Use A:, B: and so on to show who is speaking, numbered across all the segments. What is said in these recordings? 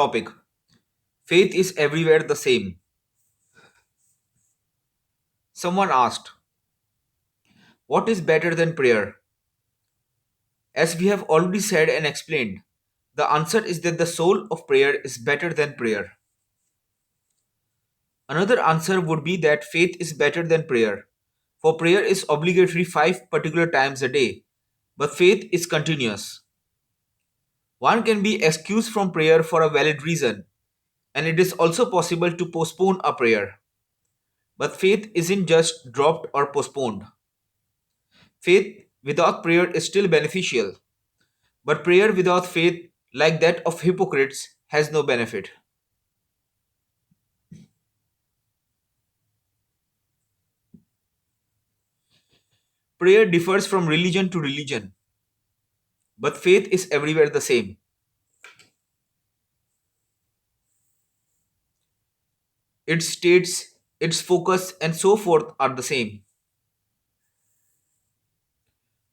A: Topic: Faith is everywhere the same. Someone asked, what is better than prayer? As we have already said and explained, the answer is that the soul of prayer is better than prayer. Another answer would be that faith is better than prayer, for prayer is obligatory 5 particular times a day, but faith is continuous. One can be excused from prayer for a valid reason, and it is also possible to postpone a prayer. But faith isn't just dropped or postponed. Faith without prayer is still beneficial, but prayer without faith, like that of hypocrites, has no benefit. Prayer differs from religion to religion, but faith is everywhere the same. Its states, its focus, and so forth are the same.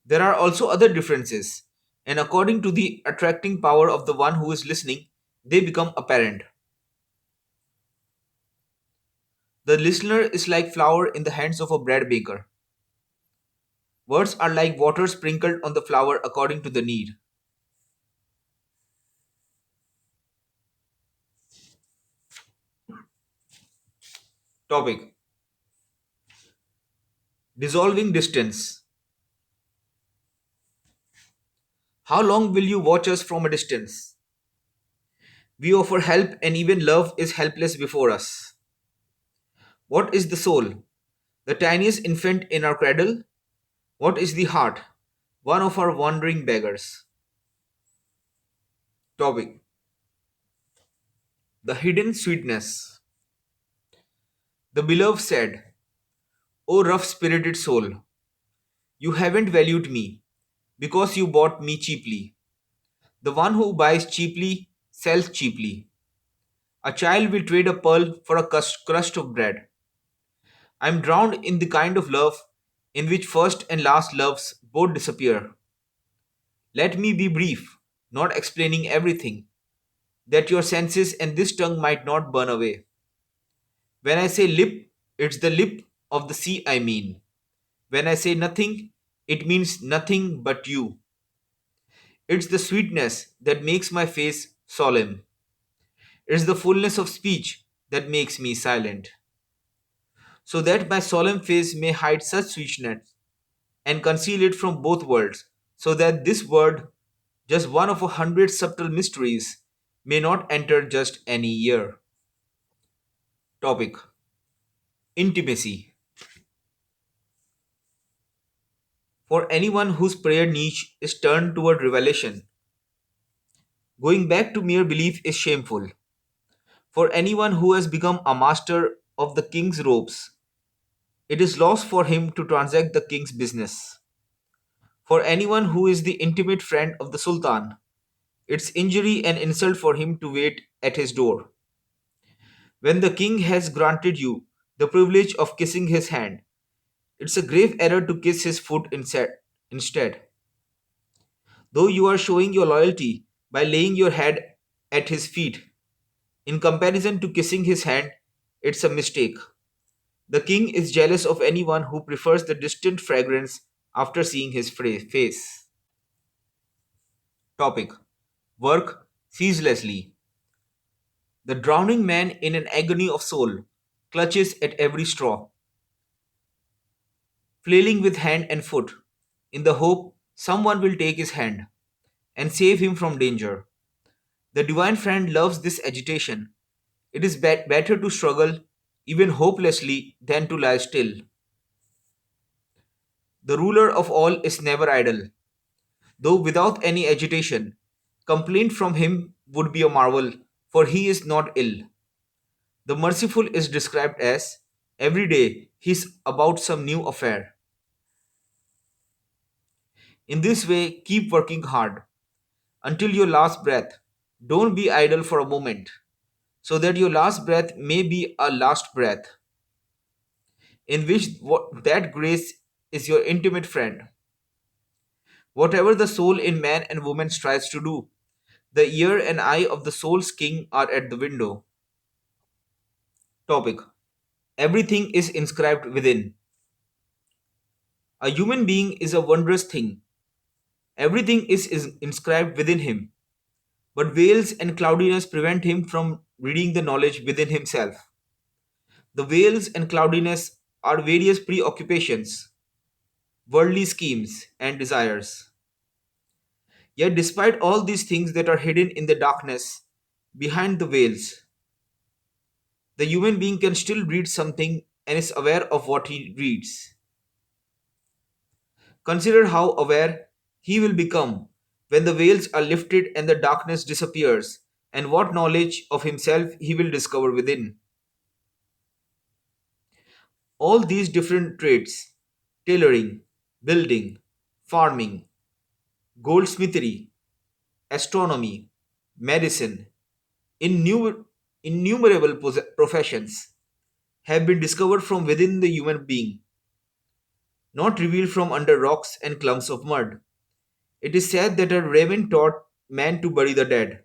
A: There are also other differences, and according to the attracting power of the one who is listening, they become apparent. The listener is like flour in the hands of a bread baker. Words are like water sprinkled on the flour according to the need. Topic: Dissolving distance. How long will you watch us from a distance? We offer help, and even love is helpless before us. What is the soul? The tiniest infant in our cradle? What is the heart? One of our wandering beggars. Topic: The hidden sweetness. The beloved said, O rough spirited soul, you haven't valued me because you bought me cheaply. The one who buys cheaply sells cheaply. A child will trade a pearl for a crust of bread. I am drowned in the kind of love in which first and last loves both disappear. Let me be brief, not explaining everything, that your senses and this tongue might not burn away. When I say lip, it's the lip of the sea I mean. When I say nothing, it means nothing but you. It's the sweetness that makes my face solemn. It's the fullness of speech that makes me silent. So that my solemn face may hide such sweetness and conceal it from both worlds, so that this word, just one of 100 subtle mysteries, may not enter just any ear. Topic: Intimacy. For anyone whose prayer niche is turned toward revelation, going back to mere belief is shameful. For anyone who has become a master of the king's ropes, it is loss for him to transact the king's business. For anyone who is the intimate friend of the sultan, it's injury and insult for him to wait at his door. When the king has granted you the privilege of kissing his hand, it's a grave error to kiss his foot instead. Though you are showing your loyalty by laying your head at his feet, in comparison to kissing his hand, it's a mistake. The king is jealous of anyone who prefers the distant fragrance after seeing his face. Topic: Work ceaselessly. The drowning man in an agony of soul clutches at every straw, flailing with hand and foot, in the hope someone will take his hand and save him from danger. The divine friend loves this agitation. It is better to struggle, even hopelessly, than to lie still. The ruler of all is never idle, though without any agitation. Complaint from him would be a marvel, for he is not ill. The merciful is described as every day he's about some new affair. In this way, keep working hard until your last breath. Don't be idle for a moment, so that your last breath may be a last breath, in which that grace is your intimate friend. Whatever the soul in man and woman strives to do, The ear and eye of the soul's king are at the window. Topic. Everything is inscribed within. A human being is a wondrous thing. Everything is inscribed within him. But veils and cloudiness prevent him from reading the knowledge within himself. The veils and cloudiness are various preoccupations, worldly schemes, and desires. Yet, despite all these things that are hidden in the darkness, behind the veils, the human being can still read something and is aware of what he reads. Consider how aware he will become when the veils are lifted and the darkness disappears, and what knowledge of himself he will discover within. All these different trades, tailoring, building, farming, goldsmithery, astronomy, medicine, innumerable professions, have been discovered from within the human being, not revealed from under rocks and clumps of mud. It is said that a raven taught man to bury the dead.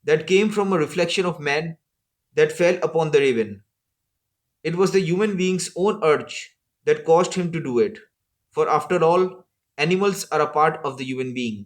A: That came from a reflection of man that fell upon the raven. It was the human being's own urge that caused him to do it. For after all, animals are a part of the human being.